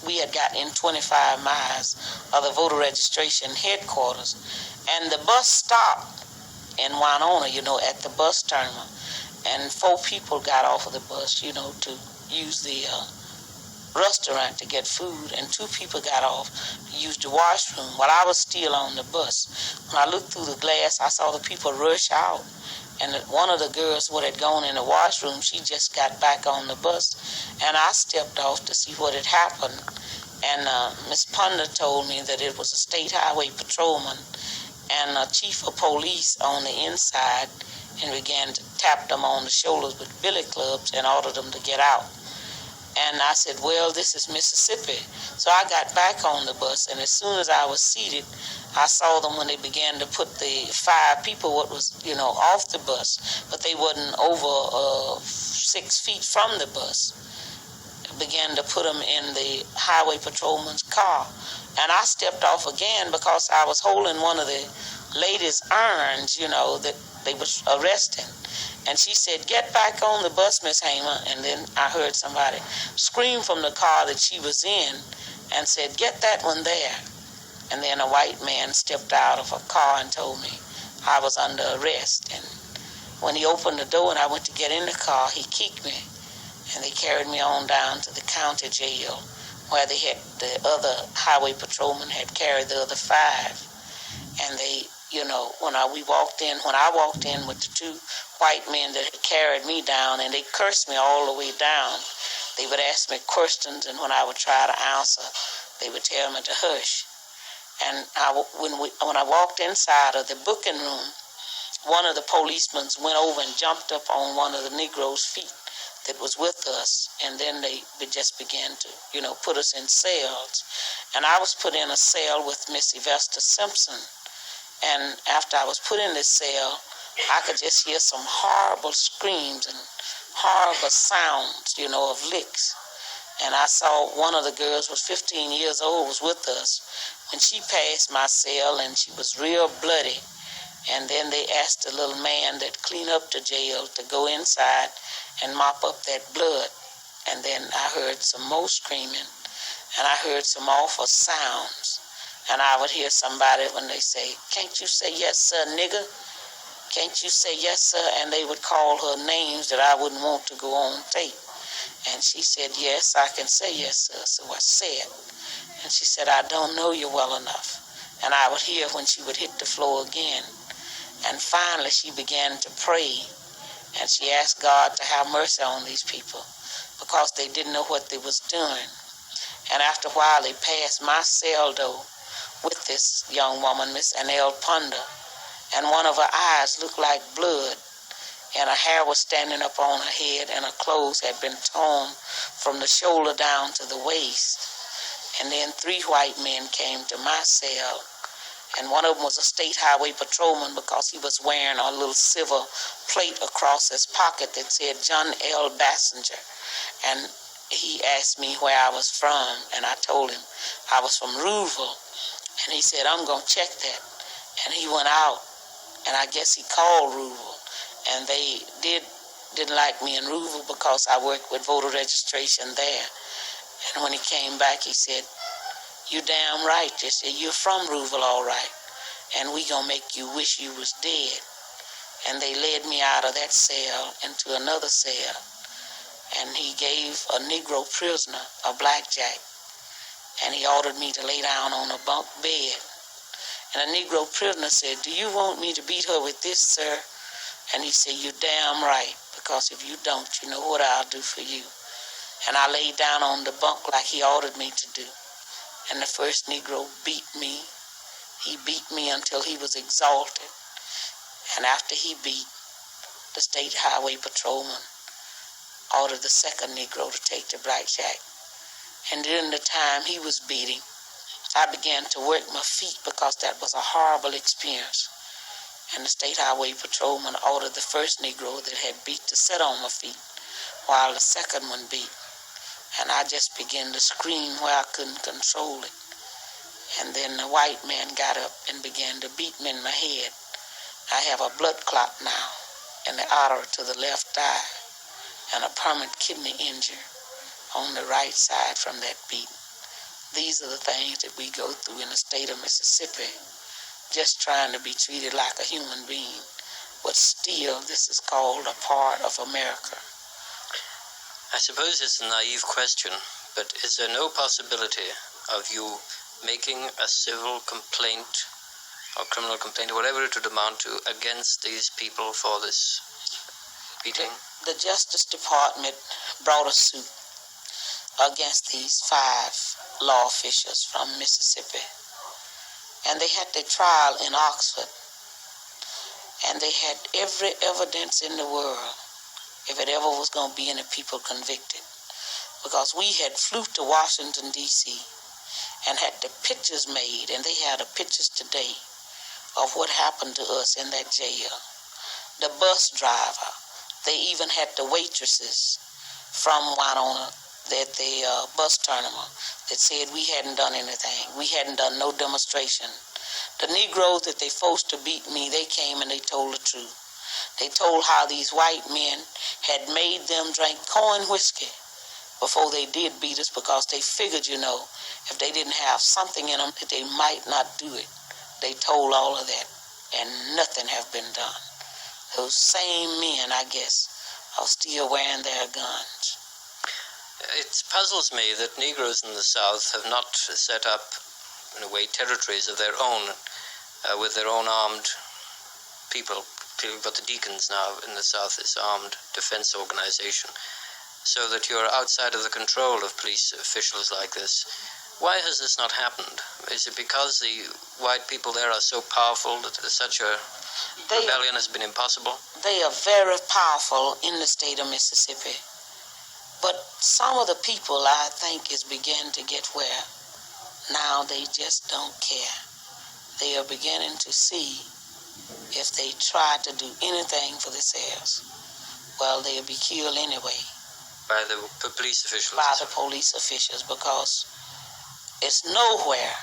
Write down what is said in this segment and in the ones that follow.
we had gotten in 25 miles of the voter registration headquarters. And the bus stopped in Winona, at the bus terminal. And 4 people got off of the bus, to use the restaurant to get food, and 2 people got off to use the washroom while I was still on the bus. When I looked through the glass, I saw the people rush out, and one of the girls who had gone in the washroom, she just got back on the bus, and I stepped off to see what had happened. And Miss Ponder told me that it was a state highway patrolman and a chief of police on the inside, and began to tap them on the shoulders with billy clubs and ordered them to get out. And I said, well, this is Mississippi. So I got back on the bus, and as soon as I was seated, I saw them when they began to put the 5 people, what was, off the bus, but they wasn't over 6 feet from the bus, began to put them in the highway patrolman's car. And I stepped off again because I was holding one of the ladies' irons, that they was arresting. And she said, get back on the bus, Miss Hamer. And then I heard somebody scream from the car that she was in and said, get that one there. And then a white man stepped out of a car and told me I was under arrest. And when he opened the door and I went to get in the car, he kicked me. And they carried me on down to the county jail where they had the other highway patrolman had carried the other 5. And they, when I walked in with the 2 white men that had carried me down, and they cursed me all the way down. They would ask me questions, and when I would try to answer, they would tell me to hush. And when I walked inside of the booking room, one of the policemen went over and jumped up on one of the Negroes' feet that was with us, and then they just began to, put us in cells. And I was put in a cell with Miss Yvesta Simpson. And after I was put in this cell, I could just hear some horrible screams and horrible sounds, of licks. And I saw one of the girls was 15 years old, was with us. When she passed my cell, and she was real bloody. And then they asked the little man that cleaned up the jail to go inside and mop up that blood. And then I heard some more screaming, and I heard some awful sounds. And I would hear somebody when they say, can't you say yes, sir, nigger? Can't you say yes, sir? And they would call her names that I wouldn't want to go on tape. And she said, yes, I can say yes, sir. So I said. And she said, I don't know you well enough. And I would hear when she would hit the floor again. And finally she began to pray. And she asked God to have mercy on these people because they didn't know what they was doing. And after a while they passed my cell door with this young woman, Miss Annelle Ponder. And one of her eyes looked like blood, and her hair was standing up on her head, and her clothes had been torn from the shoulder down to the waist. And then 3 white men came to my cell, and one of them was a state highway patrolman because he was wearing a little silver plate across his pocket that said John L. Bassinger. And he asked me where I was from, and I told him I was from Rouville. And he said, I'm going to check that. And he went out. And I guess he called Rouville, and they didn't like me in Rouville because I worked with voter registration there. And when he came back, he said, you damn right. They said, you're from Rouville, all right, and we gonna make you wish you was dead. And they led me out of that cell into another cell, and he gave a Negro prisoner a blackjack, and he ordered me to lay down on a bunk bed. And a Negro prisoner said, do you want me to beat her with this, sir? And he said, you're damn right, because if you don't, you know what I'll do for you. And I laid down on the bunk like he ordered me to do. And the first Negro beat me. He beat me until he was exhausted. And after he beat, the state highway patrolman ordered the second Negro to take the blackjack. And during the time he was beating, I began to work my feet because that was a horrible experience. And the state highway patrolman ordered the first Negro that had beat to sit on my feet while the second one beat. And I just began to scream where I couldn't control it. And then the white man got up and began to beat me in my head. I have a blood clot now in the artery to the left eye and a permanent kidney injury on the right side from that beat. These are the things that we go through in the state of Mississippi, just trying to be treated like a human being. But still, this is called a part of America. I suppose it's a naive question, but is there no possibility of you making a civil complaint or criminal complaint, or whatever it would amount to, against these people for this beating? The Justice Department brought a suit against these 5 law officials from Mississippi. And they had their trial in Oxford. And they had every evidence in the world, if it ever was going to be any people convicted. Because we had flew to Washington, D.C. and had the pictures made, and they had the pictures today of what happened to us in that jail. The bus driver, they even had the waitresses from Winona at the bus terminal that said we hadn't done anything. We hadn't done no demonstration. The Negroes that they forced to beat me, they came and they told the truth. They told how these white men had made them drink corn whiskey before they did beat us, because they figured, if they didn't have something in them, that they might not do it. They told all of that, and nothing have been done. Those same men, I guess, are still wearing their guns. It puzzles me that Negroes in the South have not set up, in a way, territories of their own, with their own armed people. Clearly, what the Deacons now in the South is armed defense organization, so that you're outside of the control of police officials like this. Why has this not happened? Is it because the white people there are so powerful that such a rebellion has been impossible? They are very powerful in the state of Mississippi. But some of the people, I think, is beginning to get where now they just don't care. They are beginning to see if they try to do anything for themselves, well, they'll be killed anyway. By the police officials? By the police officials, because it's nowhere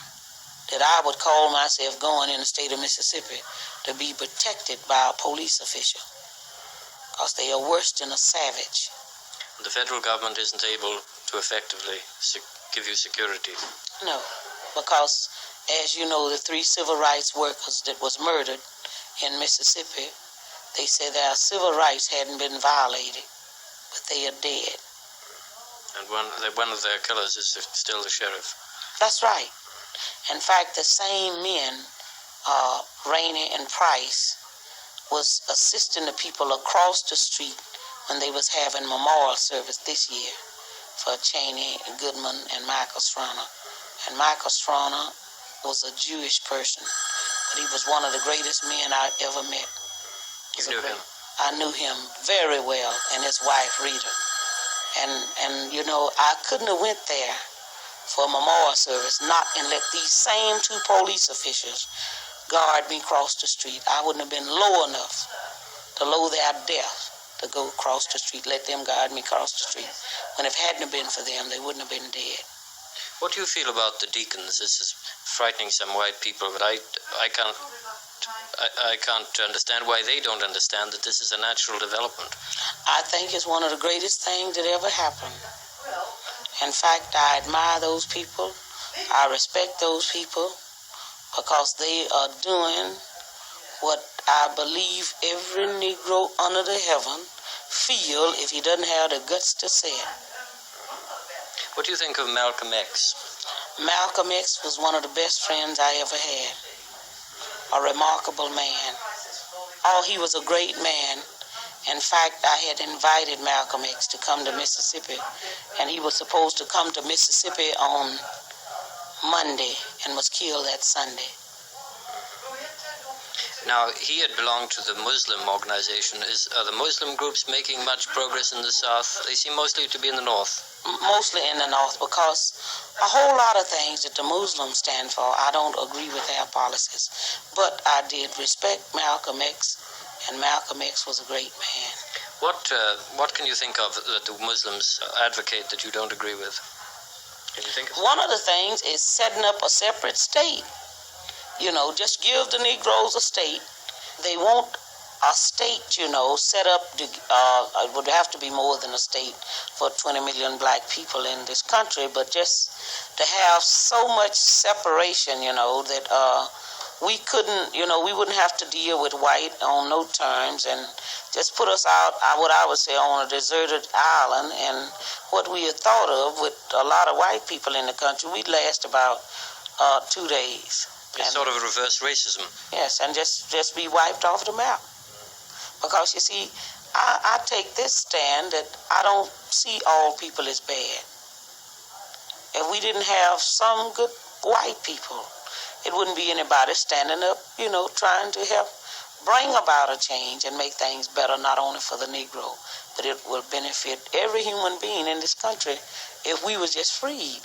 that I would call myself going in the state of Mississippi to be protected by a police official, because they are worse than a savage. The federal government isn't able to effectively give you security? No, because, as you know, the 3 civil rights workers that was murdered in Mississippi, they said their civil rights hadn't been violated, but they are dead. And one of their killers is still the sheriff? That's right. In fact, the same men, Rainey and Price, was assisting the people across the street when they was having memorial service this year for Cheney, Goodman, and Michael Strana. And Michael Strana was a Jewish person, but he was one of the greatest men I ever met. You knew him? I knew him very well, and his wife, Rita. And I couldn't have went there for a memorial service, and let these same 2 police officials guard me across the street. I wouldn't have been low enough to low their death to go across the street, let them guard me across the street. When if it hadn't been for them, they wouldn't have been dead. What do you feel about the Deacons? This is frightening some white people, but I can't understand why they don't understand that this is a natural development. I think it's one of the greatest things that ever happened. In fact, I admire those people. I respect those people, because they are doing what I believe every Negro under the heaven feel if he doesn't have the guts to say it. What do you think of Malcolm X? Malcolm X was one of the best friends I ever had. A remarkable man. Oh, he was a great man. In fact, I had invited Malcolm X to come to Mississippi, and he was supposed to come to Mississippi on Monday and was killed that Sunday. Now, he had belonged to the Muslim organization. Are the Muslim groups making much progress in the South? They seem mostly to be in the North. Mostly in the North, because a whole lot of things that the Muslims stand for, I don't agree with their policies. But I did respect Malcolm X, and Malcolm X was a great man. What can you think of that the Muslims advocate that you don't agree with? Can you think of one of the things is setting up a separate state. Just give the Negroes a state. They won't a state, set up, it would have to be more than a state for 20 million black people in this country, but just to have so much separation, that we couldn't, we wouldn't have to deal with white on no terms, and just put us out, what I would say, on a deserted island. And what we had thought of with a lot of white people in the country, we'd last about 2 days. It's sort of a reverse racism. Yes, and just be wiped off the map. Because, you see, I take this stand that I don't see all people as bad. If we didn't have some good white people, it wouldn't be anybody standing up, trying to help bring about a change and make things better, not only for the Negro, but it will benefit every human being in this country if we were just freed.